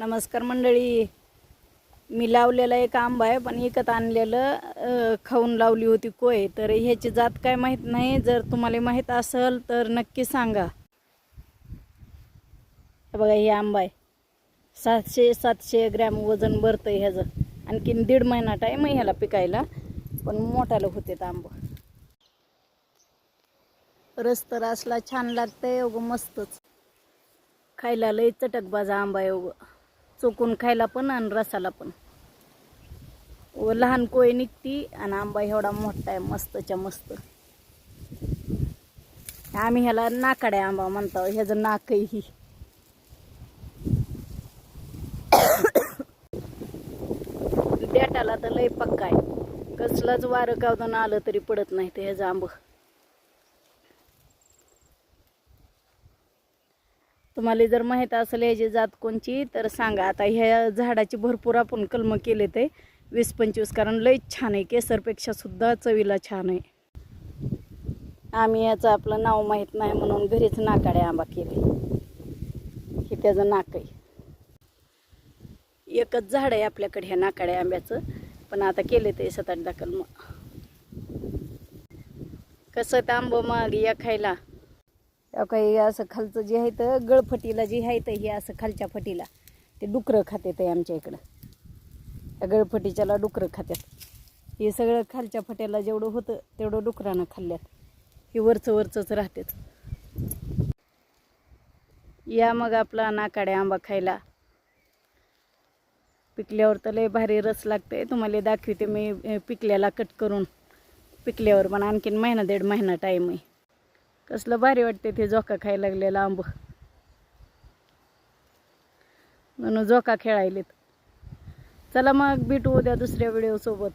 नमस्कार मंडळी. मी लावलेला एक आंबा आहे, पण विकत आणलेलं खाऊन लावली होती कोय. तर ह्याची जात काय माहीत नाही. जर तुम्हाला माहीत असेल तर नक्की सांगा. बघा, ही आंबा आहे. 700 ग्रॅम वजन भरतंय ह्याचं. आणखीन 1.5 महिना टाईम आहे ह्याला पिकायला, पण मोठालं होते आंबा. रस तर असला छान लागतंय, उगं मस्तच. खायला लय चटकबाजा आंबा आहे उगं. चोकून खायला पण आणि रसाला पण. व लहान कोय निघती आणि आंबा एवढा मोठा आहे, मस्तच्या मस्त. आम्ही ह्याला नाकाड्या आंबा म्हणतो. ह्याचं नाक आहे ही. देटाला तर लय पक्का आहे. कसलंच वारं कावदान आलं तरी पडत नाही ते ह्याचं आंब. तुम्हाला जर माहीत असेल ह्याची जात कोणची तर सांगा. आता ह्या झाडाची भरपूर आपण कलम केले ते 20-25, कारण लय छान आहे. केसरपेक्षा सुद्धा चवीला छान आहे. आम्ही याचं आपलं नाव माहीत नाही म्हणून घरीच नाकाडे आंबा केले. हे त्याचं नाक आहे. एकच झाड आहे आपल्याकडे ह्या नाकाड्या आंब्याचं, पण आता केले ते 7-8 कलम. कसं तांब मग या खायला. काही असं खालचं जे आहे तर गळफटीला जे आहे तर हे असं खालच्या फटीला ते डुकरं खाते ते आमच्या इकडं. त्या गळफटीच्याला डुकरं खात्यात. हे सगळं खालच्या फट्याला जेवढं होतं तेवढं डुकरानं खाल्ल्यात. हे वरचंच राहतात. या मग आपला नाकाड्या आंबा खायला. पिकल्यावर तर लय भारी रस लागते. तुम्हाला दाखवते मी पिकल्याला कट करून. पिकल्यावर पण आणखीन 1-1.5 महिना टाईम आहे. कसलं भारी वाटते ते झोका खायला लागलेलं आंब. म्हणून झोका खेळायलेत. चला मग भेटू उद्या दुसऱ्या व्हिडिओ सोबत.